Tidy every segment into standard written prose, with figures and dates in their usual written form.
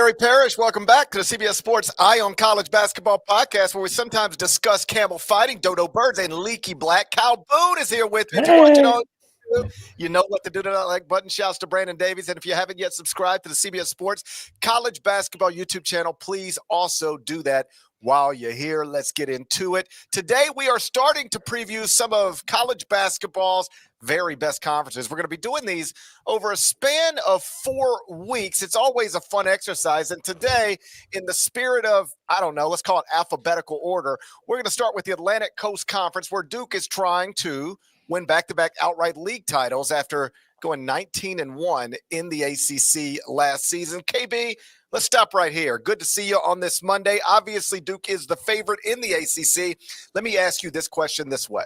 Gary Parrish. Welcome back to the CBS Sports Eye on College Basketball podcast, where we sometimes discuss camel fighting, dodo birds, and leaky black. Kyle Boone is here with me. If you're watching on YouTube, you know what to do to that like button. Shouts to Brandon Davies. And if you haven't yet subscribed to the CBS Sports College Basketball YouTube channel, please also do that while you're here. Let's get into it. Today, we are starting to preview some of college basketball's very best conferences. We're going to be doing these over a span of 4 weeks. It's always a fun exercise. And today, in the spirit of, let's call it alphabetical order, we're going to start with the Atlantic Coast Conference, where Duke is trying to win back-to-back outright league titles after going 19-1 in the ACC last season. KB, let's stop right here. Good to see you on this Monday. Obviously, Duke is the favorite in the ACC. Let me ask you this question this way.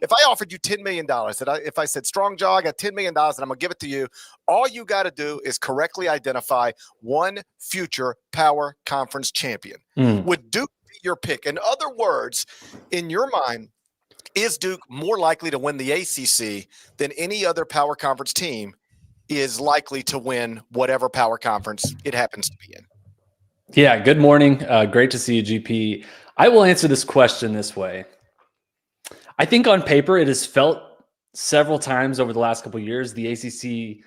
If I offered you $10 million, if I said, Strong Jaw, I got $10 million and I'm going to give it to you, all you got to do is correctly identify one future power conference champion. Would Duke be your pick? In other words, in your mind, is Duke more likely to win the ACC than any other power conference team is likely to win whatever power conference it happens to be in? Yeah, good morning. Great to see you, GP. I will answer this question this way. I think on paper, it has felt several times over the last couple of years, the ACC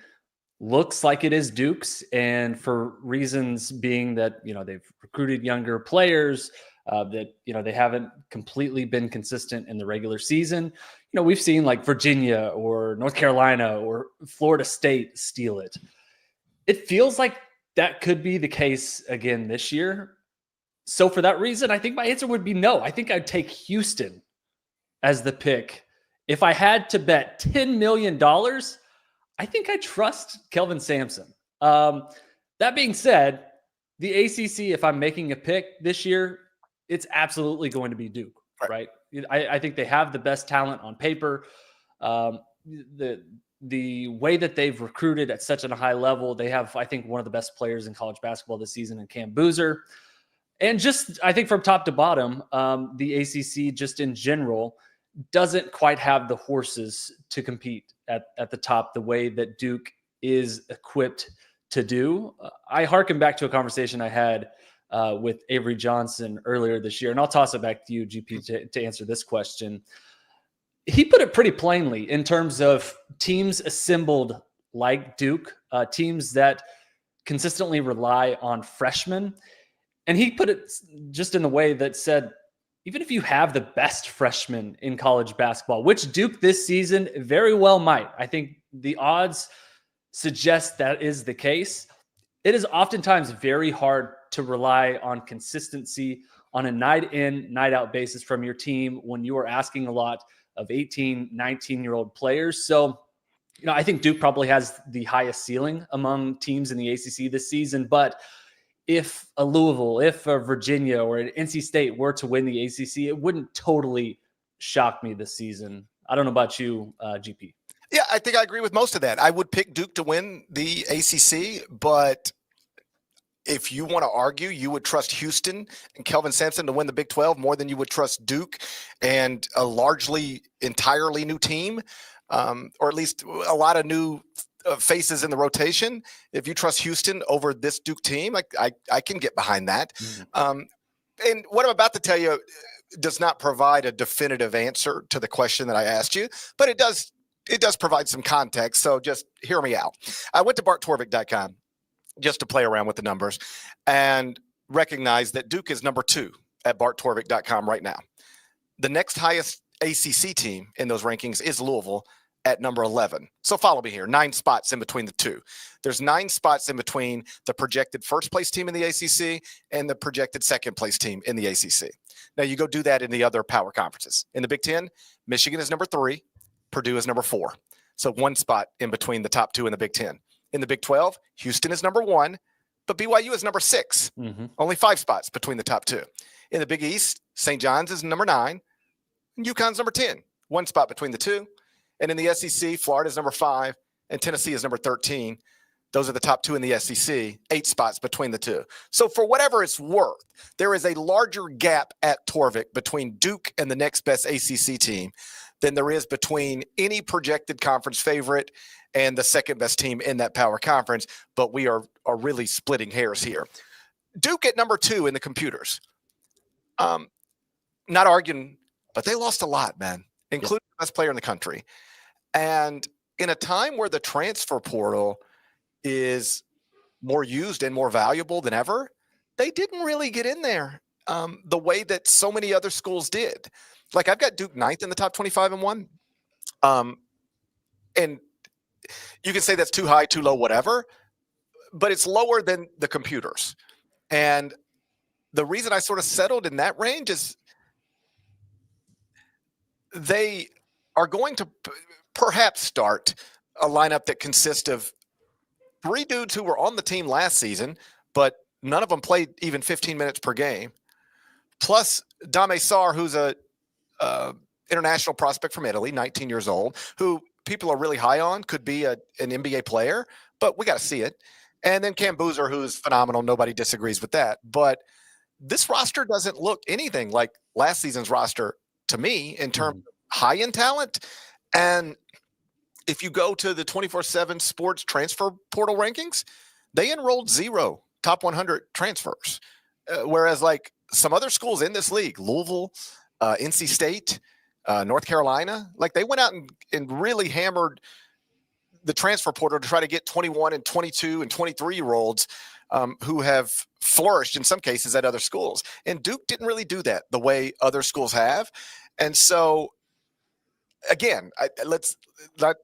looks like it is Duke's, and for reasons being that, they've recruited younger players, that, they haven't completely been consistent in the regular season. We've seen like Virginia or North Carolina or Florida State steal it. It feels like that could be the case again this year. So for that reason, I think my answer would be no. I think I'd take Houston as the pick. If I had to bet $10 million, I think I trust Kelvin Sampson. That being said, the ACC, if I'm making a pick this year, it's absolutely going to be Duke, right? I think they have the best talent on paper. The way that they've recruited at such a high level, they have, I think, one of the best players in college basketball this season in Cam Boozer. And just, I think from top to bottom, the ACC just in general doesn't quite have the horses to compete at the top the way that Duke is equipped to do. I hearken back to a conversation I had with Avery Johnson earlier this year, and I'll toss it back to you, GP, to answer this question. He put it pretty plainly in terms of teams assembled like Duke, teams that consistently rely on freshmen. And he put it just in the way that said, even if you have the best freshmen in college basketball, which Duke this season very well might, I think the odds suggest that is the case. It is oftentimes very hard to rely on consistency on a night in, night out basis from your team when you are asking a lot of 18, 19-year-old players. So, I think Duke probably has the highest ceiling among teams in the ACC this season. But if a Louisville, if a Virginia or an NC State were to win the ACC, it wouldn't totally shock me this season. I don't know about you, GP. Yeah, I think I agree with most of that. I would pick Duke to win the ACC, but if you want to argue, you would trust Houston and Kelvin Sampson to win the Big 12 more than you would trust Duke and a largely entirely new team, or at least a lot of new faces in the rotation. If you trust Houston over this Duke team, I can get behind that. And what I'm about to tell you does not provide a definitive answer to the question that I asked you, but it does provide some context. So just hear me out. I went to barttorvik.com just to play around with the numbers and recognize that Duke is number 2 at barttorvik.com right now. The next highest ACC team in those rankings is Louisville at number 11. So follow me here, 9 spots in between the two. There's 9 spots in between the projected first place team in the ACC and the projected second place team in the ACC. Now you go do that in the other power conferences. In the Big 10, Michigan is number 3, Purdue is number 4. So 1 spot in between the top 2 in the Big 10. In the Big 12, Houston is number 1, but BYU is number 6. Only 5 spots between the top 2. In the Big East, St. John's is number 9, and UConn's number 10. 1 spot between the two. And in the SEC, Florida is number 5, and Tennessee is number 13. Those are the top 2 in the SEC, 8 spots between the two. So for whatever it's worth, there is a larger gap at Torvik between Duke and the next best ACC team than there is between any projected conference favorite and the second best team in that power conference. But we are really splitting hairs here. Duke at number 2 in the computers. Not arguing, but they lost a lot, man, including the best player in the country. And in a time where the transfer portal is more used and more valuable than ever, they didn't really get in there the way that so many other schools did. Like, I've got Duke 9th in the top 25 and 1. And you can say that's too high, too low, whatever, but it's lower than the computers. And the reason I sort of settled in that range is they are going to perhaps start a lineup that consists of 3 dudes who were on the team last season, but none of them played even 15 minutes per game, plus Dame Sarr, who's a international prospect from Italy, 19 years old, who people are really high on, could be an NBA player, but we got to see it. And then Cam Boozer, who's phenomenal. Nobody disagrees with that. But this roster doesn't look anything like last season's roster to me in terms of high-end talent. And if you go to the 24/7 sports transfer portal rankings, they enrolled 0 top 100 transfers. Whereas like some other schools in this league, Louisville, NC State, North Carolina, like they went out and really hammered the transfer portal to try to get 21 and 22 and 23-year-olds who have flourished in some cases at other schools. And Duke didn't really do that the way other schools have. And so, again, let's not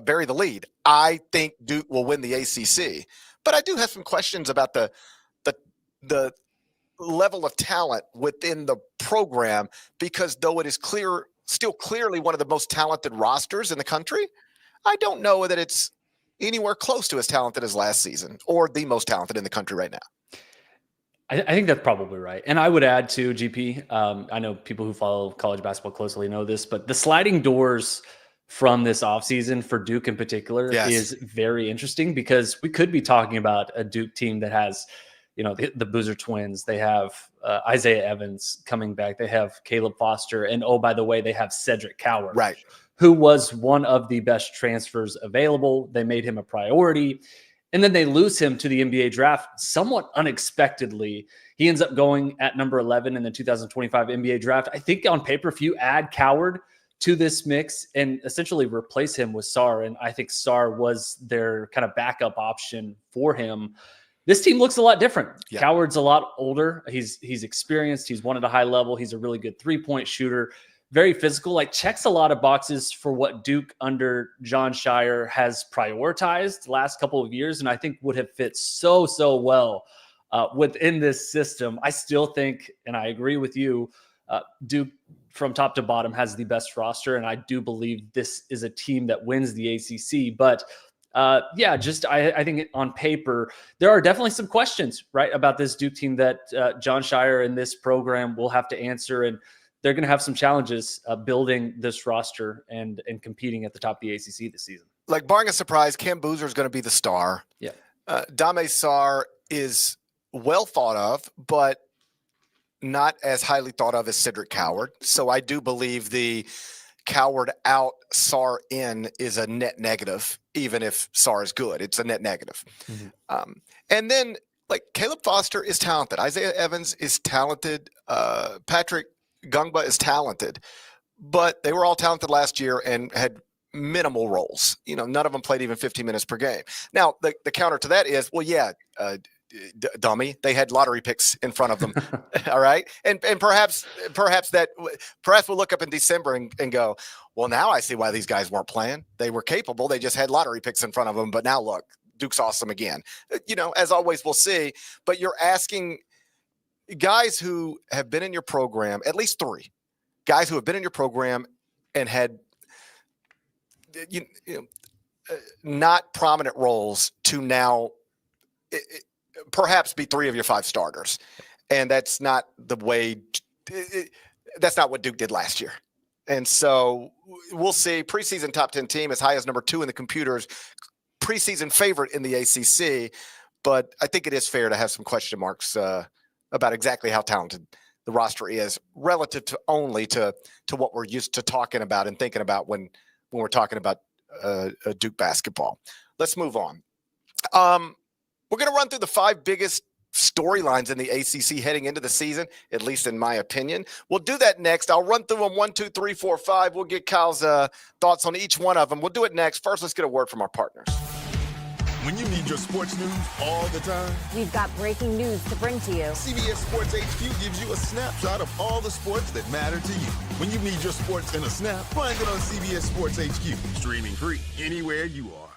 bury the lead. I think Duke will win the ACC. But I do have some questions about the level of talent within the program, because though it is still clearly one of the most talented rosters in the country, I don't know that it's anywhere close to as talented as last season or the most talented in the country right now. I think that's probably right. And I would add to GP, I know people who follow college basketball closely know this, but the sliding doors from this offseason for Duke in particular is very interesting, because we could be talking about a Duke team that has, the Boozer twins. They have Isaiah Evans coming back. They have Caleb Foster. And, oh, by the way, they have Cedric Coward, right, who was one of the best transfers available. They made him a priority. And then they lose him to the NBA draft somewhat unexpectedly. He ends up going at number 11 in the 2025 NBA draft. I think on paper, if you add Coward to this mix and essentially replace him with Sarr, and I think Sarr was their kind of backup option for him, this team looks a lot different. Yeah. Coward's a lot older. He's experienced. He's won at a high level. He's a really good three-point shooter. Very physical, like checks a lot of boxes for what Duke under John Shire has prioritized the last couple of years, and I think would have fit so well within this system. I still think, and I agree with you, Duke from top to bottom has the best roster, and I do believe this is a team that wins the ACC. But I think on paper, there are definitely some questions, right, about this Duke team that John Shire and this program will have to answer, and they're going to have some challenges building this roster and competing at the top of the ACC this season. Like, barring a surprise, Cam Boozer is going to be the star. Yeah. Dame Sarr is well thought of, but not as highly thought of as Cedric Coward. So I do believe the Coward out, Sarr in is a net negative, even if Sarr is good. It's a net negative. Mm-hmm. And then, like, Caleb Foster is talented. Isaiah Evans is talented. Patrick Gungba is talented, but they were all talented last year and had minimal roles. None of them played even 15 minutes per game. Now, the counter to that is, dummy, they had lottery picks in front of them. All right. And perhaps we'll look up in December and go, well, now I see why these guys weren't playing. They were capable. They just had lottery picks in front of them. But now look, Duke's awesome again. As always, we'll see. But you're asking guys who have been in your program, at least 3 guys who have been in your program and had not prominent roles, to now perhaps be 3 of your 5 starters. And that's not the way, that's not what Duke did last year. And so we'll see. Preseason top 10 team as high as number 2 in the computers, preseason favorite in the ACC. But I think it is fair to have some question marks about exactly how talented the roster is relative to what we're used to talking about and thinking about when we're talking about Duke basketball. Let's move on. We're going to run through the 5 biggest storylines in the ACC heading into the season, at least in my opinion. We'll do that next. I'll run through them 1, 2, 3, 4, 5. We'll get Kyle's thoughts on each one of them. We'll do it next. First, let's get a word from our partners. When you need your sports news all the time, we've got breaking news to bring to you. CBS Sports HQ gives you a snapshot of all the sports that matter to you. When you need your sports in a snap, find it on CBS Sports HQ, streaming free anywhere you are.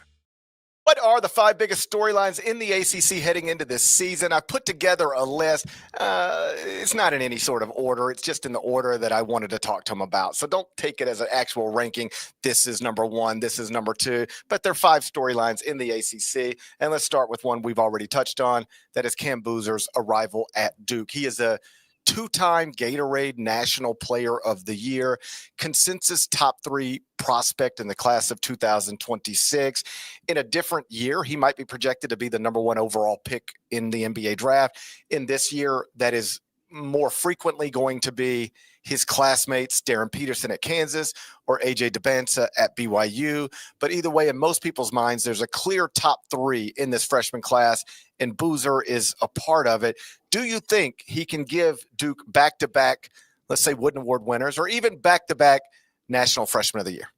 What are the 5 biggest storylines in the ACC heading into this season? I put together a list. It's not in any sort of order. It's just in the order that I wanted to talk to them about. So don't take it as an actual ranking. This is number 1. This is number 2. But there are 5 storylines in the ACC. And let's start with one we've already touched on. That is Cam Boozer's arrival at Duke. He is a 2-time Gatorade National Player of the Year, consensus top 3 prospect in the class of 2026. In a different year, he might be projected to be the number 1 overall pick in the NBA draft. In this year, that is more frequently going to be his classmates, Darren Peterson at Kansas or AJ DeBansa at BYU. But either way, in most people's minds, there's a clear top 3 in this freshman class, and Boozer is a part of it. Do you think he can give Duke back-to-back, let's say, Wooden Award winners, or even back-to-back National Freshman of the Year?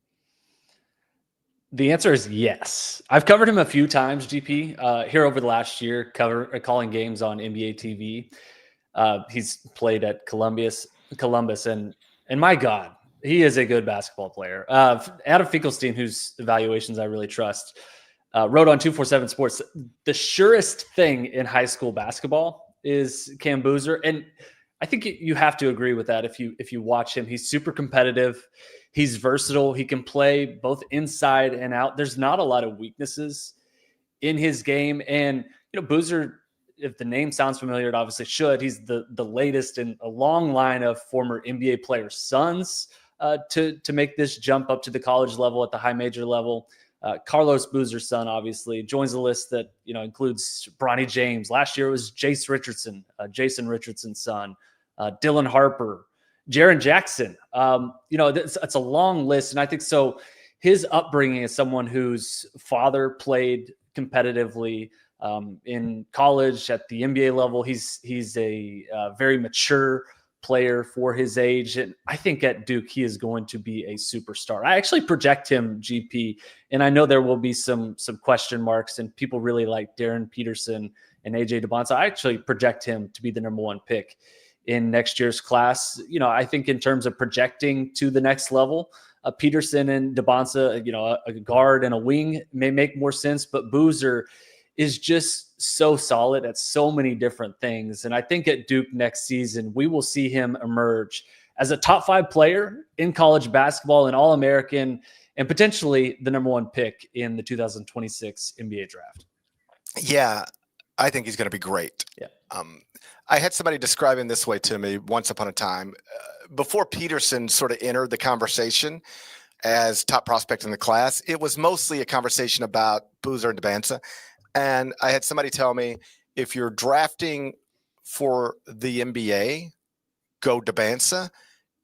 The answer is yes. I've covered him a few times, GP, here over the last year, calling games on NBA TV. He's played at Columbus, and my God, he is a good basketball player. Adam Finkelstein, whose evaluations I really trust, wrote on 247 Sports, the surest thing in high school basketball is Cam Boozer. And I think you have to agree with that. If you watch him, he's super competitive. He's versatile. He can play both inside and out. There's not a lot of weaknesses in his game. And, Boozer, if the name sounds familiar, it obviously should. He's the latest in a long line of former NBA players' sons to make this jump up to the college level at the high major level. Carlos Boozer's son, obviously, joins the list that includes Bronny James. Last year it was Jason Richardson's son, Dylan Harper, Jaren Jackson. It's a long list, and I think so. His upbringing as someone whose father played competitively in college at the NBA level, he's a very mature player for his age. And I think at Duke, he is going to be a superstar. I actually project him, GP, and I know there will be some question marks, and people really like Darren Peterson and AJ DeBansa. I actually project him to be the number 1 pick in next year's class. I think in terms of projecting to the next level, Peterson and DeBansa, a guard and a wing may make more sense, but Boozer is just so solid at so many different things. And I think at Duke next season, we will see him emerge as a top 5 player in college basketball, an All-American, and potentially the number 1 pick in the 2026 NBA draft. Yeah, I think he's going to be great. Yeah. I had somebody describe him this way to me once upon a time. Before Peterson sort of entered the conversation as top prospect in the class, it was mostly a conversation about Boozer and DeBansa. And I had somebody tell me, if you're drafting for the NBA, go DeBansa.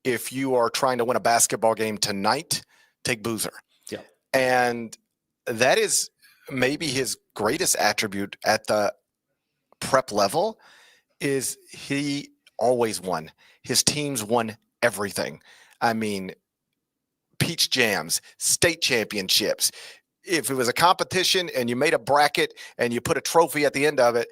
If you are trying to win a basketball game tonight, take Boozer. Yeah. And that is maybe his greatest attribute at the prep level, is he always won. His teams won everything. I mean, peach jams, state championships. If it was a competition and you made a bracket and you put a trophy at the end of it,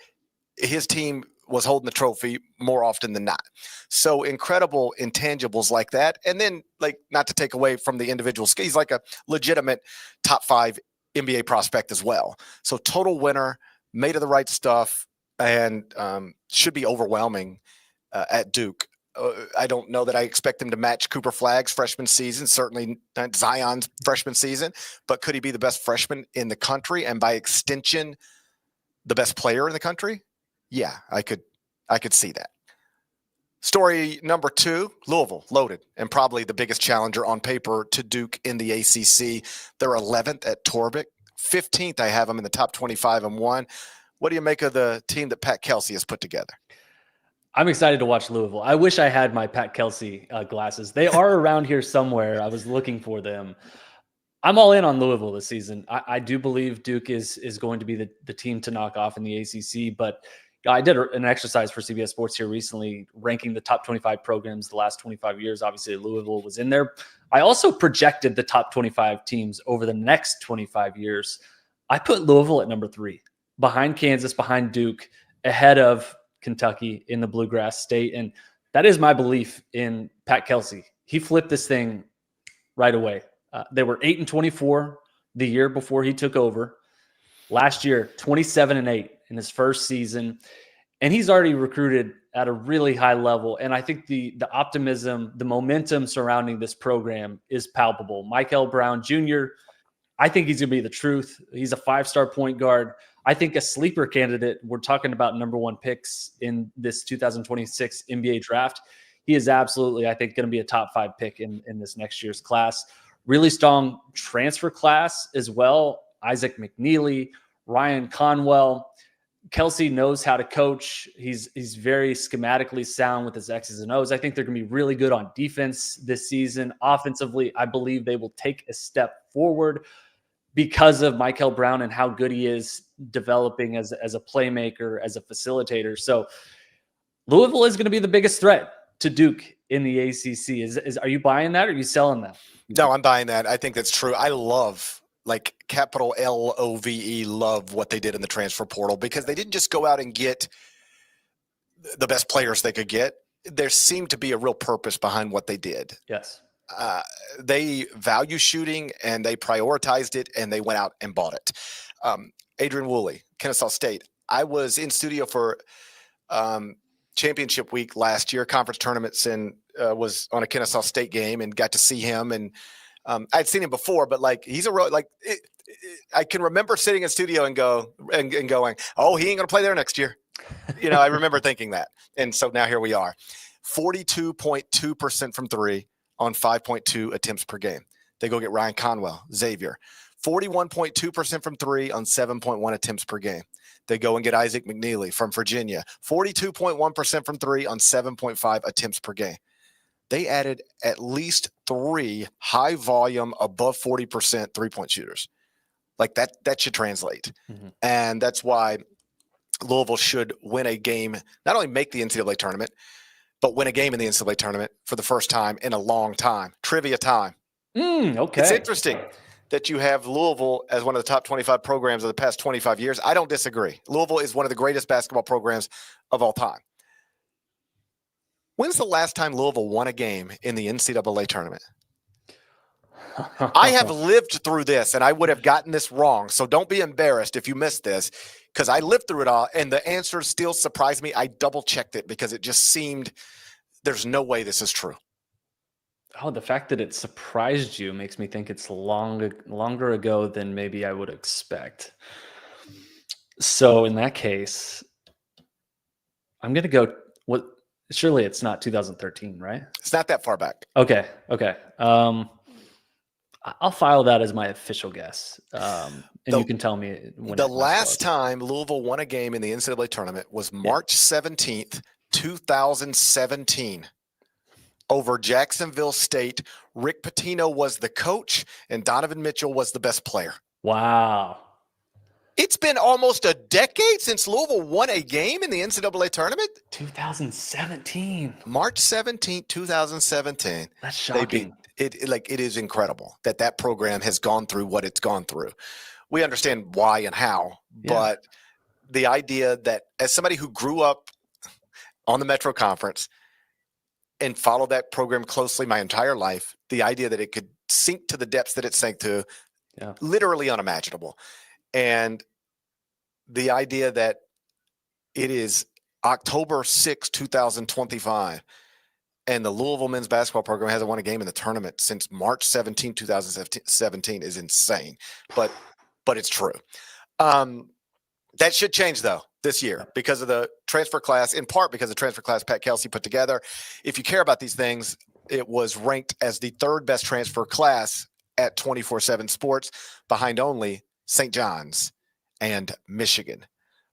his team was holding the trophy more often than not. So incredible intangibles like that. And then, not to take away from the individual skills, he's like a legitimate top 5 NBA prospect as well. So total winner, made of the right stuff, and should be overwhelming at Duke. I don't know that I expect him to match Cooper Flagg's freshman season, certainly not Zion's freshman season, but could he be the best freshman in the country and by extension the best player in the country? Yeah, I could see that. Story number 2, Louisville, loaded, and probably the biggest challenger on paper to Duke in the ACC. They're 11th at Torvik. 15th, I have them in the top 25-1. What do you make of the team that Pat Kelsey has put together? I'm excited to watch Louisville. I wish I had my Pat Kelsey glasses. They are around here somewhere. I was looking for them. I'm all in on Louisville this season. I do believe Duke is going to be the team to knock off in the ACC, but I did an exercise for CBS Sports here recently, ranking the top 25 programs the last 25 years. Obviously, Louisville was in there. I also projected the top 25 teams over the next 25 years. I put Louisville at number 3, behind Kansas, behind Duke, ahead of Kentucky in the Bluegrass State. And that is my belief in Pat Kelsey. He flipped this thing right away. They were 8-24 the year before he took over. Last year, 27-8 in his first season. And he's already recruited at a really high level. And I think the optimism, the momentum surrounding this program is palpable. Michael Brown Jr., I think he's going to be the truth. He's a 5-star point guard. I think a sleeper candidate. We're talking about number 1 picks in this 2026 NBA draft. He is absolutely, I think, going to be a top 5 pick in this next year's class. Really strong transfer class as well. Isaac McNeely, Ryan Conwell. Kelsey knows how to coach. He's very schematically sound with his X's and O's. I think they're going to be really good on defense this season. Offensively, I believe they will take a step forward because of Michael Brown and how good he is developing as a playmaker, as a facilitator. So Louisville is going to be the biggest threat to Duke in the ACC. Are you buying that or are you selling that? No, I'm buying that. I think that's true. I love, like, capital LOVE, love what they did in the transfer portal, because they didn't just go out and get the best players they could get. There seemed to be a real purpose behind what they did. Yes. They value shooting and they prioritized it and they went out and bought it. Adrian Woolley, Kennesaw State. I was in studio for championship week last year, conference tournaments, and was on a Kennesaw State game and got to see him. And I'd seen him before, but like, he's a real, like, I can remember sitting in studio and going, oh, he ain't going to play there next year. I remember thinking that. And so now here we are, 42.2% from 3 on 5.2 attempts per game. They go get Ryan Conwell, Xavier, 41.2% from 3 on 7.1 attempts per game. They go and get Isaac McNeely from Virginia, 42.1% from 3 on 7.5 attempts per game. They added at least 3 high volume, above 40% 3-point shooters. Like that should translate. Mm-hmm. And that's why Louisville should win a game, not only make the NCAA tournament, but win a game in the NCAA tournament for the first time in a long time. Trivia time. Okay. It's interesting that you have Louisville as one of the top 25 programs of the past 25 years. I don't disagree. Louisville is one of the greatest basketball programs of all time. When's the last time Louisville won a game in the NCAA tournament? I have lived through this, and I would have gotten this wrong. So don't be embarrassed if you missed this, because I lived through it all, and the answer still surprised me. I double-checked it because it just seemed there's no way this is true. Oh, the fact that it surprised you makes me think it's longer ago than maybe I would expect. So in that case, I'm going to go what? Surely it's not 2013, right? It's not that far back. Okay. I'll file that as my official guess, and you can tell me when. The last time Louisville won a game in the NCAA tournament was March 17th, 2017, over Jacksonville State. Rick Pitino was the coach, and Donovan Mitchell was the best player. Wow. It's been almost a decade since Louisville won a game in the NCAA tournament. 2017. March 17th, 2017. That's shocking. It is incredible that program has gone through what it's gone through. We understand why and how, but the idea that, as somebody who grew up on the Metro Conference and followed that program closely my entire life, the idea that it could sink to the depths that it sank to, literally unimaginable. And the idea that it is October 6, 2025, and the Louisville men's basketball program hasn't won a game in the tournament since March 17, 2017 is insane. But it's true. That should change, though, this year because of the transfer class, in part because of the transfer class Pat Kelsey put together. If you care about these things, it was ranked as the 3rd best transfer class at 24/7 Sports, behind only St. John's and Michigan.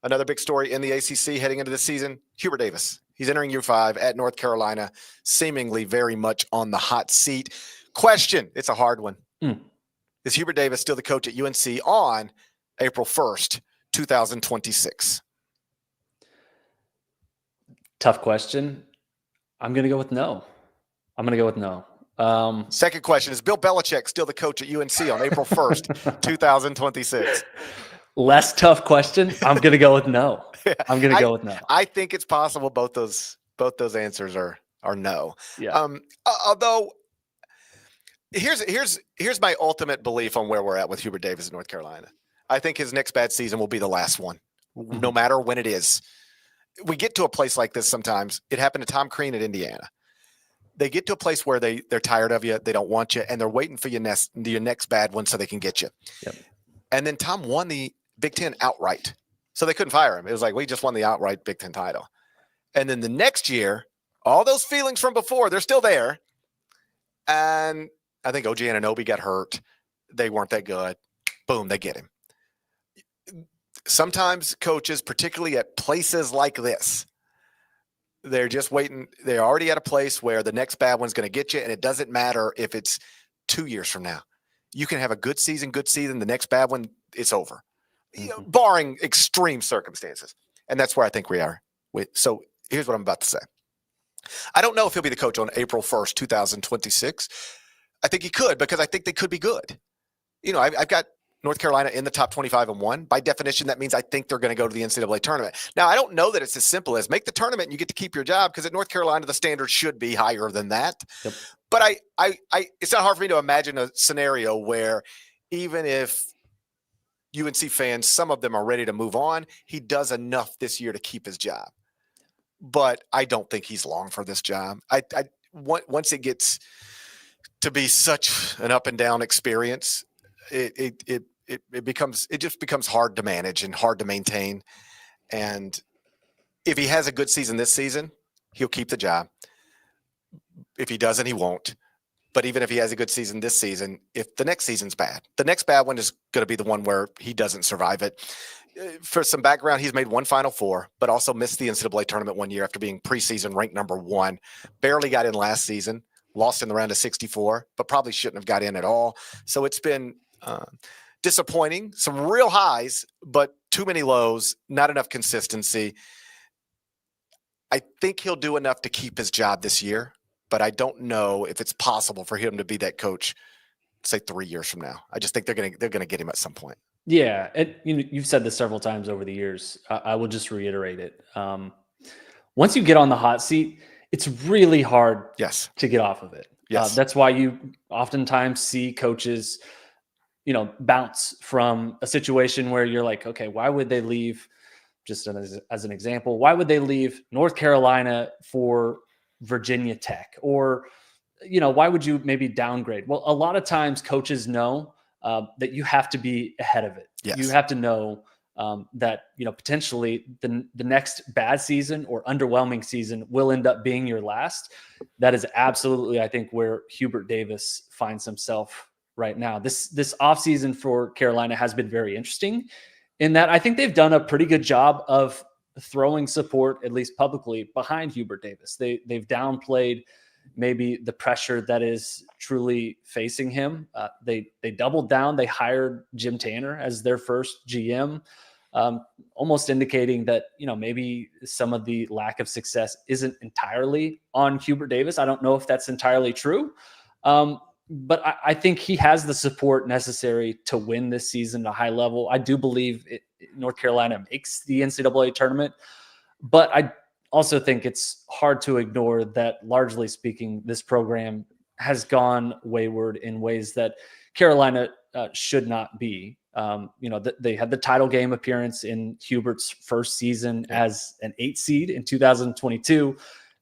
Another big story in the ACC heading into this season, Hubert Davis. He's entering year 5 at North Carolina, seemingly very much on the hot seat. Question, it's a hard one. Is Hubert Davis still the coach at UNC on April 1st, 2026? Tough question. I'm going to go with no. Second question, is Bill Belichick still the coach at UNC on April 1st, 2026? Less tough question. I'm going to go with no. Go with no. I think it's possible both those answers are no. Yeah. Although here's my ultimate belief on where we're at with Hubert Davis in North Carolina. I think his next bad season will be the last one, no matter when it is. We get to a place like this sometimes. It happened to Tom Crean at Indiana. They get to a place where they're tired of you, they don't want you, and they're waiting for your next bad one so they can get you. Yep. And then Tom won the Big Ten outright, so they couldn't fire him. It was like, we just won the outright Big Ten title. And then the next year, all those feelings from before, they're still there. And I think OG Anunoby got hurt. They weren't that good. Boom, they get him. Sometimes coaches, particularly at places like this, they're just waiting. They're already at a place where the next bad one's going to get you, and it doesn't matter if it's 2 years from now. You can have a good season. The next bad one, it's over, barring extreme circumstances. And that's where I think we are. So here's what I'm about to say. I don't know if he'll be the coach on April 1st, 2026. I think he could, because I think they could be good. I've got North Carolina in the top 25-1. By definition, that means I think they're going to go to the NCAA tournament. Now, I don't know that it's as simple as make the tournament and you get to keep your job, because at North Carolina, the standard should be higher than that. Yep. But I it's not hard for me to imagine a scenario where even if UNC fans, some of them are ready to move on, he does enough this year to keep his job. But I don't think he's long for this job. Once it gets to be such an up and down experience, it just becomes hard to manage and hard to maintain. And if he has a good season this season, he'll keep the job. If he doesn't, he won't. But even if he has a good season this season, if the next season's bad, the next bad one is going to be the one where he doesn't survive it. For some background, he's made one Final Four, but also missed the NCAA tournament 1 year after being preseason ranked number 1. Barely got in last season, lost in the round of 64, but probably shouldn't have got in at all. So it's been disappointing. Some real highs, but too many lows, not enough consistency. I think he'll do enough to keep his job this year, but I don't know if it's possible for him to be that coach, say 3 years from now. I just think they're going to get him at some point. Yeah, and you've said this several times over the years. I will just reiterate it. Once you get on the hot seat, it's really hard to get off of it. Yes. That's why you oftentimes see coaches, bounce from a situation where you're like, okay, why would they leave? Just as an example, why would they leave North Carolina for Virginia Tech? Or, why would you maybe downgrade? Well, a lot of times coaches know that you have to be ahead of it. Yes. You have to know that, potentially the next bad season or underwhelming season will end up being your last. That is absolutely, I think, where Hubert Davis finds himself right now. This offseason for Carolina has been very interesting in that I think they've done a pretty good job of throwing support, at least publicly, behind Hubert Davis. They've downplayed maybe the pressure that is truly facing him. They doubled down. They hired Jim Tanner as their first GM, almost indicating that, maybe some of the lack of success isn't entirely on Hubert Davis. I don't know if that's entirely true. But I think he has the support necessary to win this season at a high level. I do believe North Carolina makes the NCAA tournament, but I also think it's hard to ignore that, largely speaking, this program has gone wayward in ways that Carolina should not be. They had the title game appearance in Hubert's first season as an 8 seed in 2022.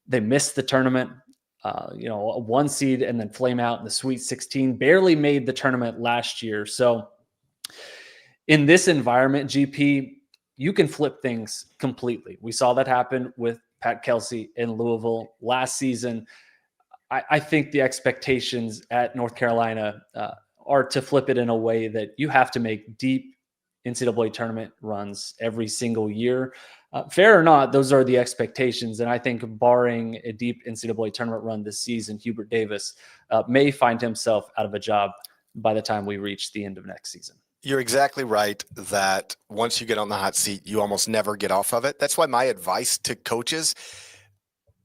They missed the tournament. A 1 seed and then flame out in the Sweet 16, barely made the tournament last year. So in this environment, GP, you can flip things completely. We saw that happen with Pat Kelsey in Louisville last season. I think the expectations at North Carolina are to flip it in a way that you have to make deep NCAA tournament runs every single year. Fair or not, those are the expectations. And I think barring a deep NCAA tournament run this season, Hubert Davis may find himself out of a job by the time we reach the end of next season. You're exactly right that once you get on the hot seat, you almost never get off of it. That's why my advice to coaches,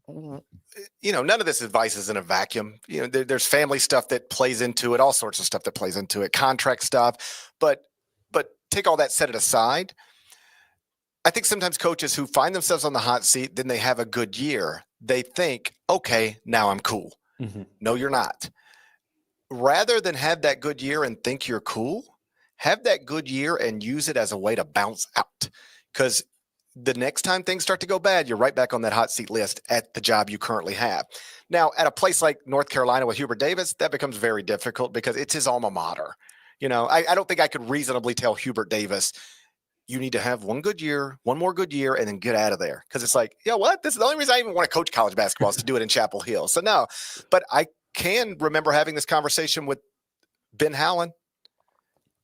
none of this advice is in a vacuum. There's family stuff that plays into it, all sorts of stuff that plays into it, contract stuff. But take all that, set it aside. I think sometimes coaches who find themselves on the hot seat, then they have a good year. They think, okay, now I'm cool. Mm-hmm. No, you're not. Rather than have that good year and think you're cool, have that good year and use it as a way to bounce out. Because the next time things start to go bad, you're right back on that hot seat list at the job you currently have. Now, at a place like North Carolina with Hubert Davis, that becomes very difficult because it's his alma mater. I don't think I could reasonably tell Hubert Davis, you need to have one more good year, and then get out of there. Because it's like, what? This is the only reason I even want to coach college basketball is to do it in Chapel Hill. So no, but I can remember having this conversation with Ben Howland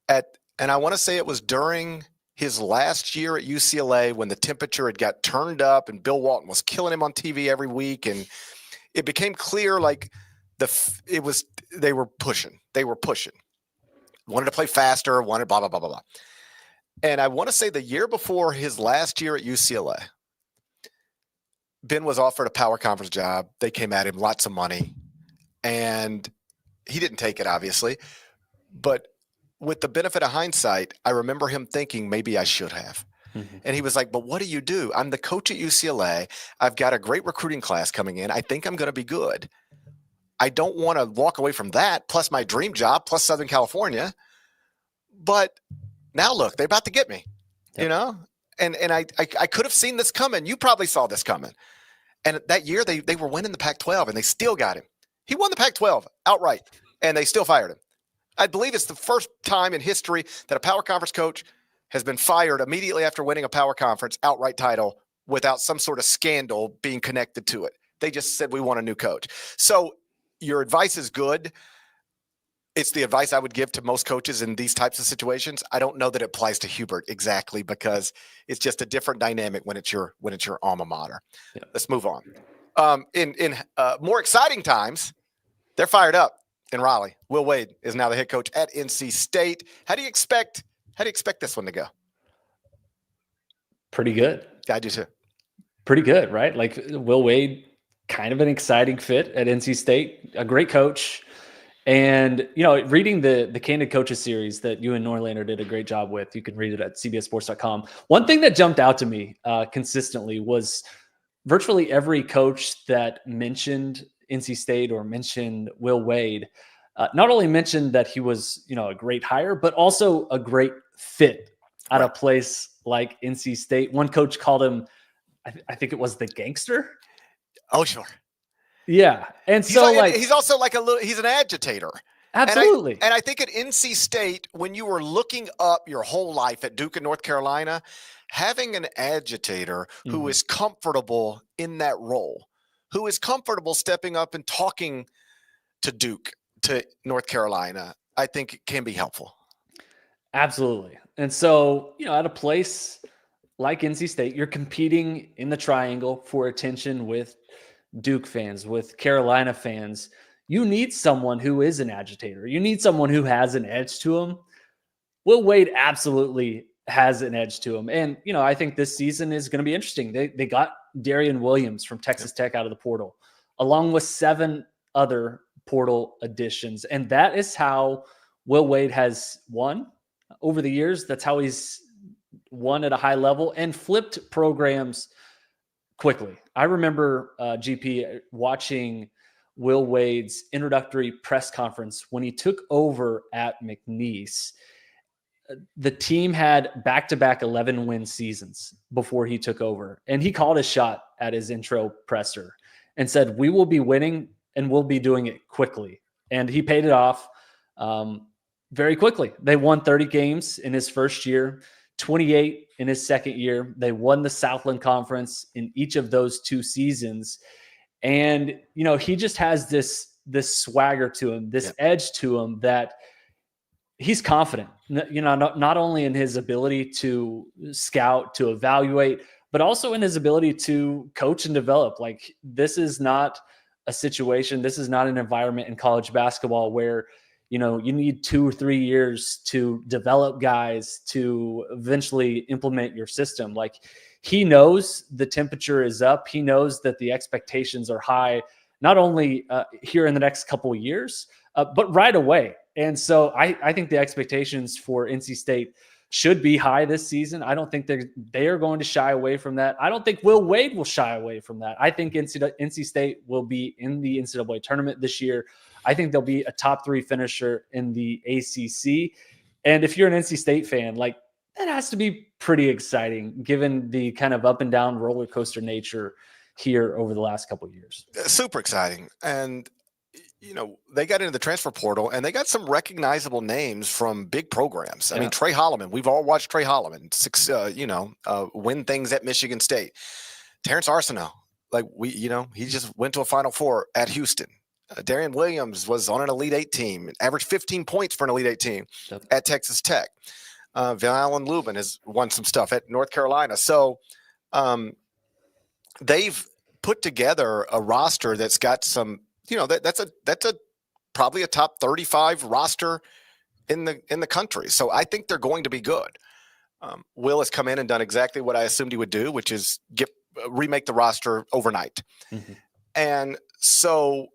and I want to say it was during his last year at UCLA when the temperature had got turned up and Bill Walton was killing him on TV every week. And it became clear, like they were pushing, wanted to play faster, wanted blah, blah, blah, blah, blah. And I want to say the year before his last year at UCLA, Ben was offered a power conference job. They came at him, lots of money, and he didn't take it, obviously. But with the benefit of hindsight, I remember him thinking maybe I should have. Mm-hmm. And he was like, but what do you do? I'm the coach at UCLA. I've got a great recruiting class coming in. I think I'm going to be good. I don't want to walk away from that, plus my dream job, plus Southern California. But now look, they're about to get me, And I could have seen this coming. You probably saw this coming. And that year they were winning the Pac-12 and they still got him. He won the Pac-12 outright and they still fired him. I believe it's the first time in history that a power conference coach has been fired immediately after winning a power conference outright title without some sort of scandal being connected to it. They just said, we want a new coach. So your advice is good. It's the advice I would give to most coaches in these types of situations. I don't know that it applies to Hubert exactly because it's just a different dynamic when it's your alma mater. Yeah. Let's move on. In more exciting times, they're fired up in Raleigh. Will Wade is now the head coach at NC State. How do you expect this one to go? Pretty good. I do too. Pretty good, right? Like Will Wade, kind of an exciting fit at NC State, a great coach. And, reading the Candid Coaches series that you and Norlander did a great job with, you can read it at cbssports.com. One thing that jumped out to me consistently was virtually every coach that mentioned NC State or mentioned Will Wade, not only mentioned that he was, a great hire, but also a great fit at a place like NC State. One coach called him, I think it was the gangster. Oh, sure. Yeah. And he's so he's also he's an agitator. Absolutely. And I think at NC State, when you were looking up your whole life at Duke and North Carolina, having an agitator who is comfortable in that role, who is comfortable stepping up and talking to Duke, to North Carolina, I think it can be helpful. Absolutely. And so, at a place like NC State, you're competing in the triangle for attention with Duke fans, with Carolina fans. You need someone who is an agitator. You need someone who has an edge to him. Will Wade absolutely has an edge to him. And, I think this season is going to be interesting. They got Darian Williams from Texas Tech out of the portal, along with 7 other portal additions. And that is how Will Wade has won over the years. That's how he's won at a high level and flipped programs quickly. I remember GP watching Will Wade's introductory press conference when he took over at McNeese. The team had back-to-back 11-win seasons before he took over. And he called a shot at his intro presser and said, we will be winning and we'll be doing it quickly. And he paid it off very quickly. They won 30 games in his first year, 28 in his second year. They won the Southland Conference in each of those 2 seasons. And, he just has this swagger to him, this edge to him that he's confident, not only in his ability to scout, to evaluate, but also in his ability to coach and develop. Like, this is not a situation, this is not an environment in college basketball where, you need 2 or 3 years to develop guys to eventually implement your system. Like, he knows the temperature is up. He knows that the expectations are high, not only here in the next couple of years, but right away. And so I think the expectations for NC State should be high this season. I don't think they are going to shy away from that. I don't think Will Wade will shy away from that. I think NC State will be in the NCAA tournament this year. I think they'll be a top 3 finisher in the ACC. And if you're an NC State fan, like, that has to be pretty exciting given the kind of up and down roller coaster nature here over the last couple of years. Super exciting. And they got into the transfer portal and they got some recognizable names from big programs. I mean, Trey Holloman, we've all watched Trey Holloman win things at Michigan State. Terrence Arsenault, he just went to a Final Four at Houston. Darian Williams was on an Elite 8 team, averaged 15 points for an Elite 8 team at Texas Tech. Valen Lubin has won some stuff at North Carolina. So they've put together a roster that's got some, that's probably a top 35 roster in the country. So I think they're going to be good. Will has come in and done exactly what I assumed he would do, which is remake the roster overnight. Mm-hmm. And so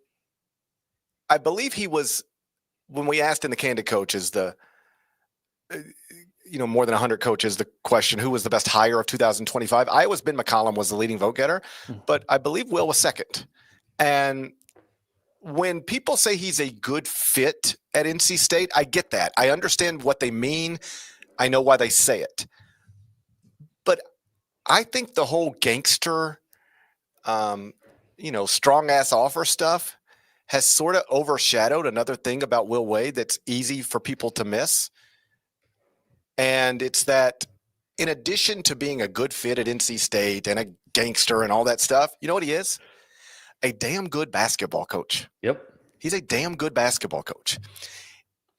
I believe he was, when we asked in the Candid Coaches, more than 100 coaches, the question, who was the best hire of 2025? Iowa's Ben McCollum was the leading vote getter, but I believe Will was second. And when people say he's a good fit at NC State, I get that. I understand what they mean. I know why they say it. But I think the whole gangster, strong-ass offer stuff has sort of overshadowed another thing about Will Wade that's easy for people to miss. And it's that in addition to being a good fit at NC State and a gangster and all that stuff, you know what he is? A damn good basketball coach. Yep. He's a damn good basketball coach.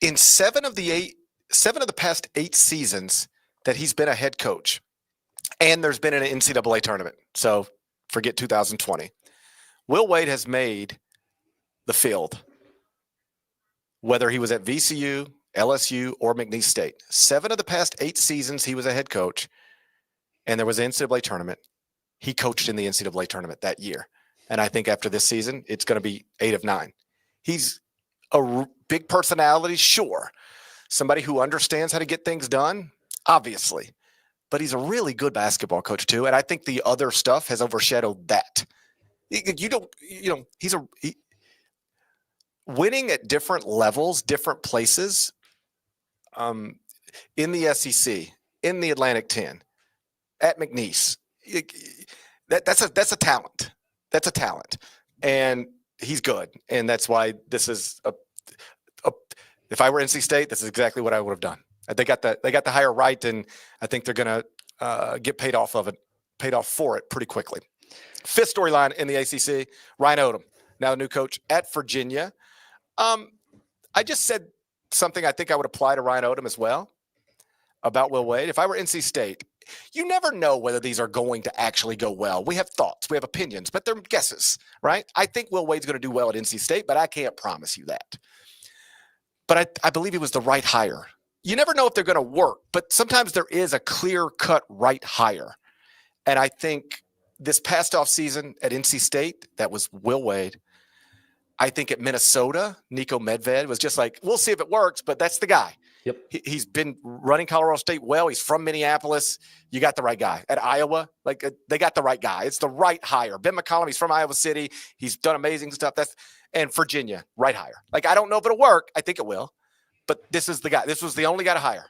In 7 of the past 8 seasons that he's been a head coach, and there's been an NCAA tournament, so forget 2020, Will Wade has made the field, whether he was at VCU, LSU, or McNeese State. 7 of the past 8 seasons he was a head coach, and there was an NCAA tournament. He coached in the NCAA tournament that year. And I think after this season, it's going to be 8 of 9. He's a big personality, sure. Somebody who understands how to get things done, obviously. But he's a really good basketball coach too. And I think the other stuff has overshadowed that. Winning at different levels, different places, in the SEC, in the Atlantic 10, at McNeese, that's a talent. That's a talent, and he's good. And that's why this is if I were NC State, this is exactly what I would have done. They got the hire right, and I think they're going to get paid off for it pretty quickly. 5th storyline in the ACC: Ryan Odom, now the new coach at Virginia. I just said something I think I would apply to Ryan Odom as well about Will Wade. If I were NC State, you never know whether these are going to actually go well. We have thoughts, we have opinions, but they're guesses, right? I think Will Wade's going to do well at NC State, but I can't promise you that. But I believe he was the right hire. You never know if they're going to work, but sometimes there is a clear-cut right hire. And I think this past offseason at NC State, that was Will Wade. I think at Minnesota, Nico Medved was just like, we'll see if it works, but that's the guy. Yep. He's been running Colorado State well. He's from Minneapolis. You got the right guy. At Iowa, they got the right guy. It's the right hire. Ben McCollum, he's from Iowa City. He's done amazing stuff. And Virginia, right hire. I don't know if it'll work. I think it will. But this is the guy. This was the only guy to hire.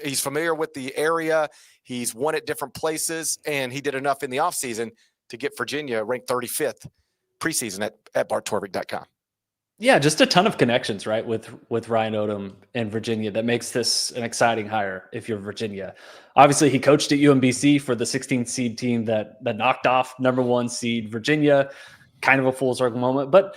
He's familiar with the area. He's won at different places, and he did enough in the offseason to get Virginia ranked 35th preseason at barttorvik.com. Yeah, just a ton of connections, right, with Ryan Odom and Virginia that makes this an exciting hire if you're Virginia. Obviously, he coached at UMBC for the 16th seed team that knocked off number 1 seed Virginia, kind of a full circle moment. But,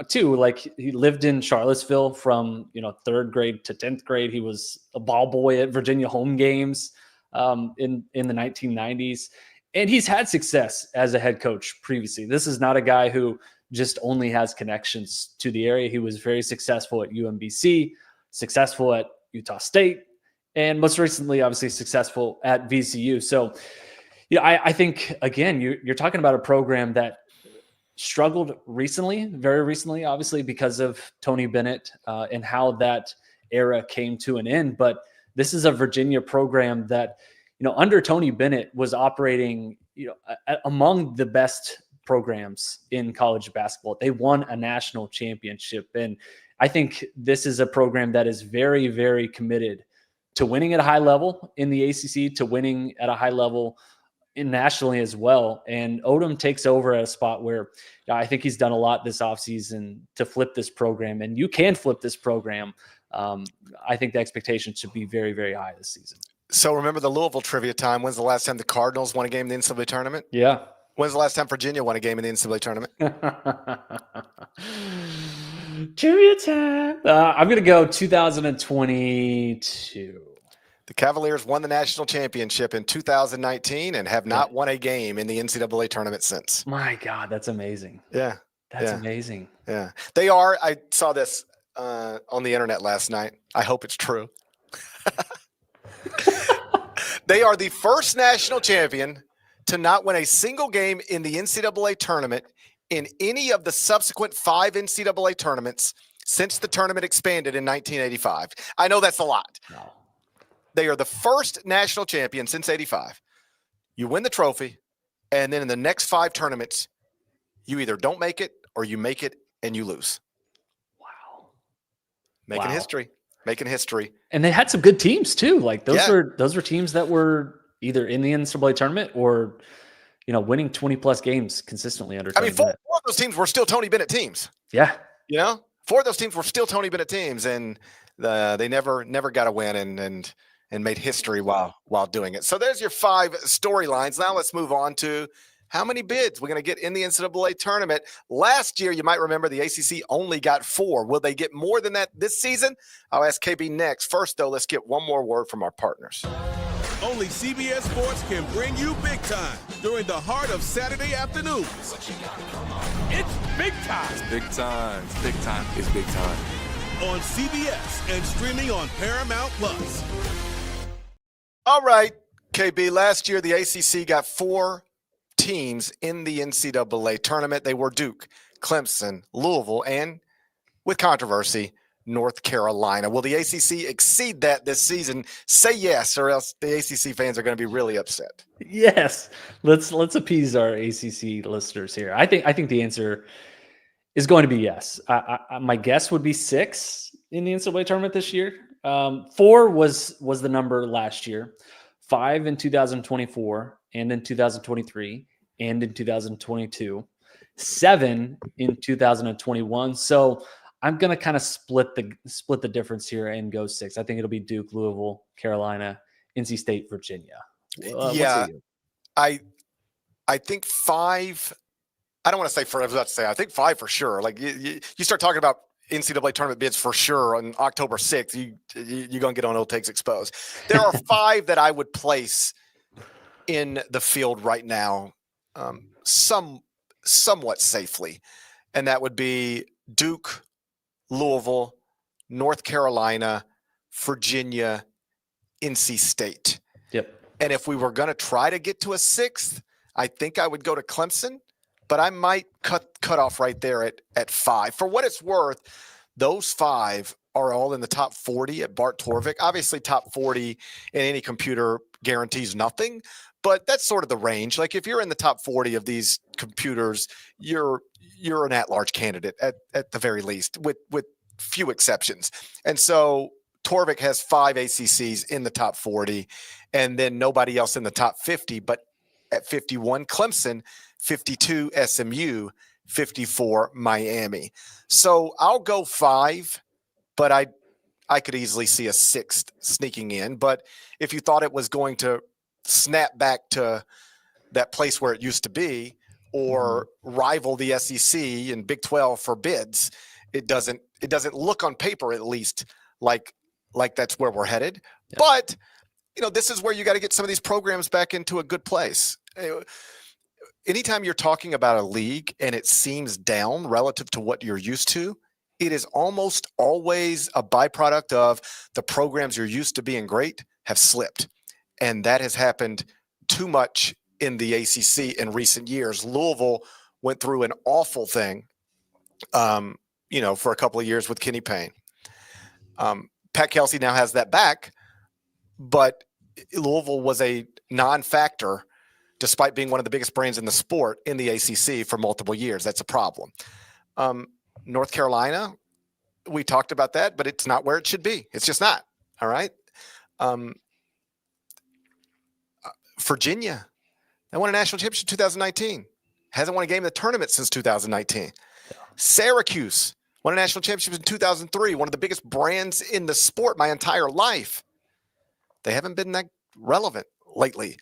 too, he lived in Charlottesville from, 3rd grade to 10th grade. He was a ball boy at Virginia home games in the 1990s. And he's had success as a head coach previously. This is not a guy who just only has connections to the area. He was very successful at UMBC, successful at Utah State, and most recently, obviously, successful at VCU. So I think, again, you're talking about a program that struggled recently, very recently, obviously, because of Tony Bennett and how that era came to an end. But this is a Virginia program that, under Tony Bennett was operating, among the best programs in college basketball. They won a national championship. And I think this is a program that is very, very committed to winning at a high level in the ACC, to winning at a high level nationally as well. And Odom takes over at a spot where I think he's done a lot this offseason to flip this program. And you can flip this program. I think the expectation should be very, very high this season. So remember the Louisville trivia time. When's the last time the Cardinals won a game in the NCAA tournament? Yeah. When's the last time Virginia won a game in the NCAA tournament? Trivia time. I'm going to go 2022. The Cavaliers won the national championship in 2019 and have not won a game in the NCAA tournament since. My God, that's amazing. Yeah. That's amazing. Yeah. They are. I saw this on the internet last night. I hope it's true. They are the first national champion to not win a single game in the NCAA tournament in any of the subsequent 5 NCAA tournaments since the tournament expanded in 1985. I know that's a lot. No. They are the first national champion since 85. You win the trophy, and then in the next 5 tournaments, you either don't make it or you make it and you lose. Wow. Making history. And they had some good teams too. Like those were teams that were either in the NCAA tournament or, winning 20 plus games consistently under Tony Bennett. 4 of those teams were still Tony Bennett teams. Yeah. 4 of those teams were still Tony Bennett teams, and they never got a win and made history while doing it. So there's your 5 storylines. Now let's move on to how many bids we're going to get in the NCAA tournament. Last year, you might remember the ACC only got 4. Will they get more than that this season? I'll ask KB next. First, though, let's get one more word from our partners. Only CBS Sports can bring you big time during the heart of Saturday afternoons. It's big time. It's big time. It's big time. It's big time. On CBS and streaming on Paramount Plus. All right, KB, last year the ACC got 4 teams in the NCAA tournament. They were Duke, Clemson, Louisville, and with controversy, North Carolina. Will the ACC exceed that this season? Say yes, or else the ACC fans are going to be really upset. Yes. Let's appease our ACC listeners here. I think the answer is going to be yes. My guess would be 6 in the NCAA tournament this year. 4 was the number last year. 5 in 2024 and in 2023 and in 2022. 7 in 2021. So I'm going to kind of split the difference here and go 6. I think it'll be Duke, Louisville, Carolina, NC State, Virginia. I think 5. I don't want to say for. I was about to say I think 5 for sure. Like you start talking about NCAA tournament bids for sure on October 6th. You're gonna get on Old Takes Exposed. There are 5 that I would place in the field right now, somewhat safely, and that would be Duke, Louisville, North Carolina, Virginia, NC State. Yep. And if we were going to try to get to a 6th, I think I would go to Clemson, but I might cut off right there at 5. For what it's worth, those 5 are all in the top 40 at Bart Torvik. Obviously, top 40 in any computer guarantees nothing, but that's sort of the range. Like if you're in the top 40 of these computers, you're an at-large candidate at the very least, with few exceptions. And so Torvik has 5 ACCs in the top 40, and then nobody else in the top 50. But at 51, Clemson, 52, SMU, 54, Miami. So I'll go 5, but I could easily see a 6th sneaking in. But if you thought it was going to snap back to that place where it used to be, or rival the SEC and Big 12 for bids, it doesn't look on paper at least like that's where we're headed. Yeah. But this is where you got to get some of these programs back into a good place. Anytime you're talking about a league and it seems down relative to what you're used to, it is almost always a byproduct of the programs you're used to being great have slipped. And that has happened too much in the ACC in recent years. Louisville went through an awful thing, for a couple of years with Kenny Payne. Pat Kelsey now has that back, but Louisville was a non-factor despite being one of the biggest brands in the sport in the ACC for multiple years. That's a problem. North Carolina, we talked about that, but it's not where it should be. It's just not. All right. Virginia, they won a national championship in 2019. Hasn't won a game in the tournament since 2019. Syracuse won a national championship in 2003, one of the biggest brands in the sport my entire life. They haven't been that relevant lately.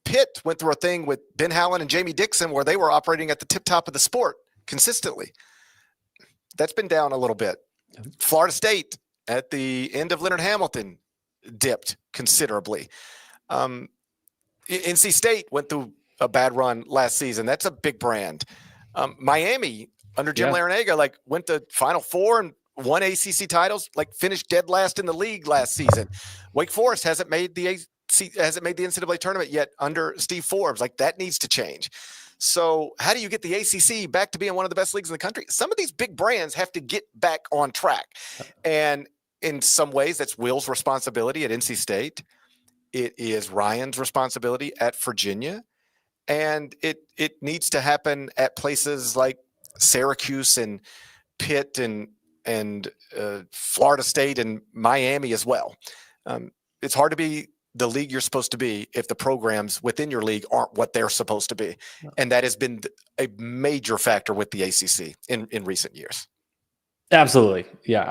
Pitt went through a thing with Ben Howland and Jamie Dixon where they were operating at the tip top of the sport consistently. That's been down a little bit. Florida State at the end of Leonard Hamilton dipped considerably. NC State went through a bad run last season. That's a big brand. Miami under Jim Larinaga, went to Final Four and won ACC titles, finished dead last in the league last season. Wake Forest hasn't made the NCAA tournament yet under Steve Forbes. That needs to change. So how do you get the ACC back to being one of the best leagues in the country? Some of these big brands have to get back on track. And in some ways, that's Will's responsibility at NC State. It is Ryan's responsibility at Virginia. And it needs to happen at places like Syracuse and Pitt and Florida State and Miami as well. It's hard to be the league you're supposed to be if the programs within your league aren't what they're supposed to be. And that has been a major factor with the ACC in recent years. Absolutely. Yeah.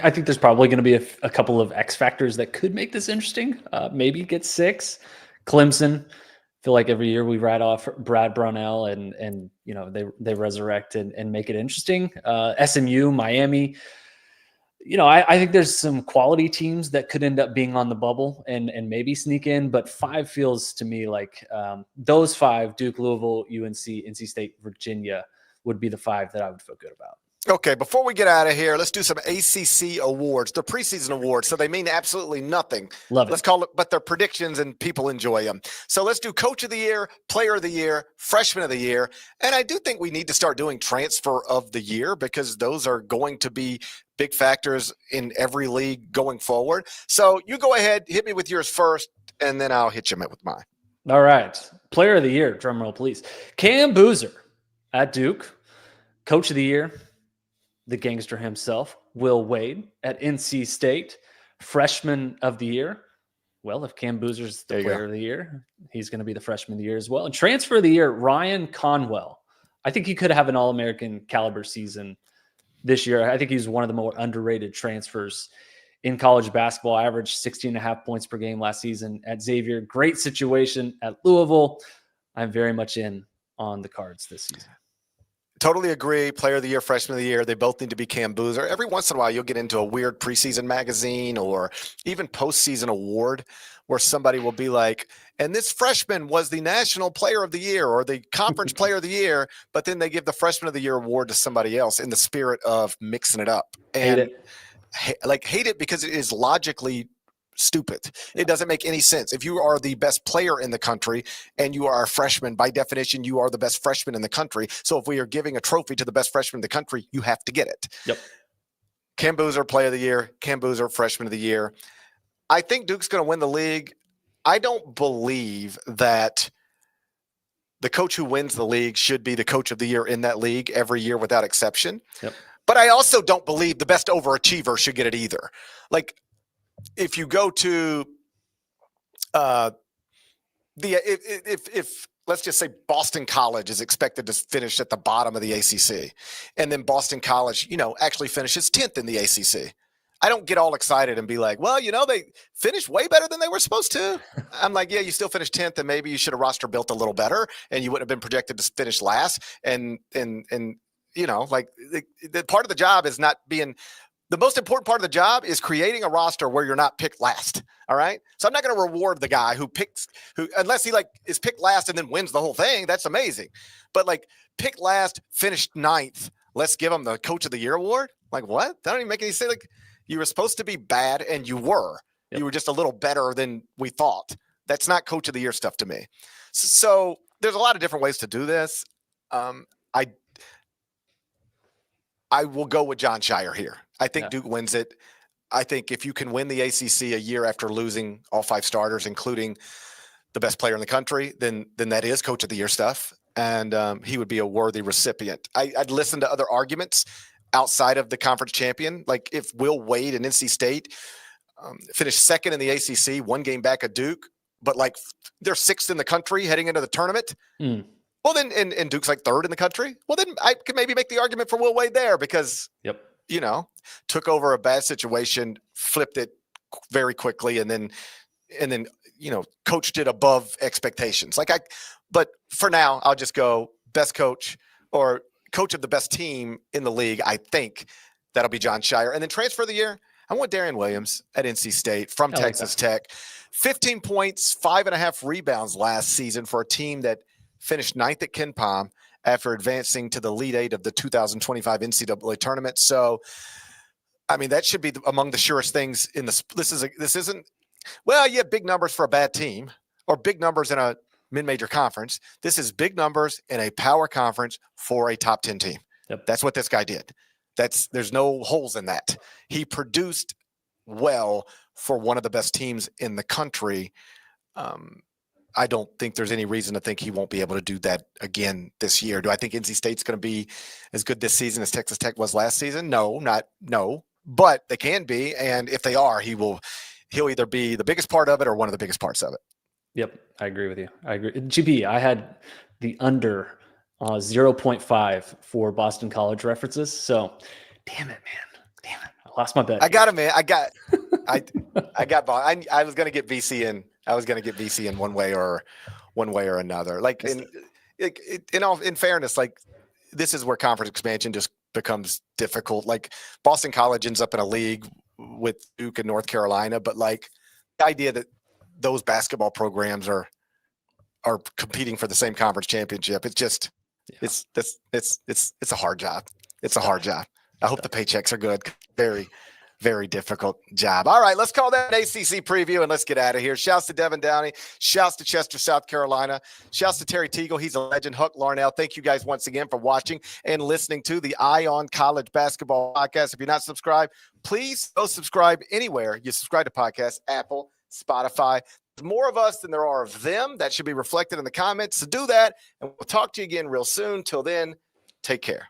I think there's probably going to be a couple of X factors that could make this interesting. Maybe get 6. Clemson. Feel like every year we write off Brad Brownell and they resurrect and make it interesting. SMU, Miami. I think there's some quality teams that could end up being on the bubble and maybe sneak in, but 5 feels to me like those 5, Duke, Louisville, UNC, NC State, Virginia, would be the 5 that I would feel good about. Okay, before we get out of here, let's do some ACC awards. They're preseason awards, so they mean absolutely nothing. Love it. Let's call it, but they're predictions and people enjoy them. So let's do Coach of the Year, Player of the Year, Freshman of the Year. And I do think we need to start doing Transfer of the Year because those are going to be big factors in every league going forward. So you go ahead, hit me with yours first, and then I'll hit you with mine. All right. Player of the Year, drumroll please. Cam Boozer at Duke. Coach of the Year, the gangster himself, Will Wade at NC State. Freshman of the Year. Well, if Cam Boozer's the Player of the Year, he's going to be the Freshman of the Year as well. And Transfer of the Year, Ryan Conwell. I think he could have an All-American caliber season this year. I think he's one of the more underrated transfers in college basketball. Averaged 16.5 points per game last season at Xavier. Great situation at Louisville. I'm very much in on the Cards this season. Totally agree. Player of the Year, Freshman of the Year. They both need to be Cam Boozer. Every once in a while, you'll get into a weird preseason magazine or even postseason award where somebody will be like, and this freshman was the National Player of the Year or the Conference Player of the Year, but then they give the Freshman of the Year award to somebody else in the spirit of mixing it up. And hate it because it is logically stupid. It doesn't make any sense. If you are the best player in the country and you are a freshman, by definition, you are the best freshman in the country. So if we are giving a trophy to the best freshman in the country, you have to get it. Yep. Cam Boozer, Player of the Year. Cam Boozer, Freshman of the Year. I think Duke's going to win the league. I don't believe that the coach who wins the league should be the Coach of the Year in that league every year without exception. Yep. But I also don't believe the best overachiever should get it either. If you go to if let's just say Boston College is expected to finish at the bottom of the ACC, and then Boston College, actually finishes 10th in the ACC. I don't get all excited and be like, well, they finished way better than they were supposed to. I'm like, yeah, you still finished 10th, and maybe you should have roster built a little better, and you wouldn't have been projected to finish last. And the part of the job is not being. The most important part of the job is creating a roster where you're not picked last. All right. So I'm not going to reward the guy who unless he is picked last and then wins the whole thing. That's amazing. But pick last, finished 9th. Let's give him the Coach of the Year award. What? That don't even make any sense. You were supposed to be bad and you were. Yep. You were just a little better than we thought. That's not coach of the year stuff to me. So there's a lot of different ways to do this. I will go with Jon Scheyer here. I think Duke wins it. I think if you can win the ACC a year after losing all 5 starters, including the best player in the country, then that is coach of the year stuff. And he would be a worthy recipient. I'd listen to other arguments outside of the conference champion. Like if Will Wade and NC State finished second in the ACC, 1 game back of Duke, but like they're 6th in the country heading into the tournament. Well, then, and Duke's like 3rd in the country. Well, then I could maybe make the argument for Will Wade there because, took over a bad situation, flipped it very quickly, and then, coached it above expectations. But for now, I'll just go best coach or coach of the best team in the league. I think that'll be Jon Scheyer. And then transfer of the year, I want Darian Williams at NC State from Texas Tech. 15 points, 5.5 rebounds last season for a team that finished 9th at Ken Pom after advancing to the Elite 8 of the 2025 NCAA tournament. So, I mean, that should be among the surest things in the. This isn't. Well, you have big numbers for a bad team or big numbers in a mid-major conference. This is big numbers in a power conference for a top 10 team. Yep. That's what this guy did. There's no holes in that. He produced well for one of the best teams in the country. I don't think there's any reason to think he won't be able to do that again this year. Do I think NC State's going to be as good this season as Texas Tech was last season? No, but they can be. And if they are, he'll either be the biggest part of it or one of the biggest parts of it. Yep. I agree with you. I agree. GP, I had the under 0.5 for Boston College references. So damn it, man. Damn it. I lost my bet. I got him, man. I got I was going to get BC in. I was going to get BC in one way or another. Like in fairness, like this is where conference expansion just becomes difficult. Like Boston College ends up in a league with Duke and North Carolina, but like the idea that those basketball programs are competing for the same conference championship, it's just it's a hard job. It's a hard job. I hope the paychecks are good. Very, very difficult job. All right, let's call that an ACC preview and let's get out of here. Shouts to Devin Downey. Shouts to Chester, South Carolina. Shouts to Terry Teagle. He's a legend. Huck Larnell. Thank you guys once again for watching and listening to the Eye on College Basketball Podcast. If you're not subscribed, please go subscribe anywhere you subscribe to podcasts, Apple, Spotify. There's more of us than there are of them. That should be reflected in the comments. So do that, and we'll talk to you again real soon. Till then, take care.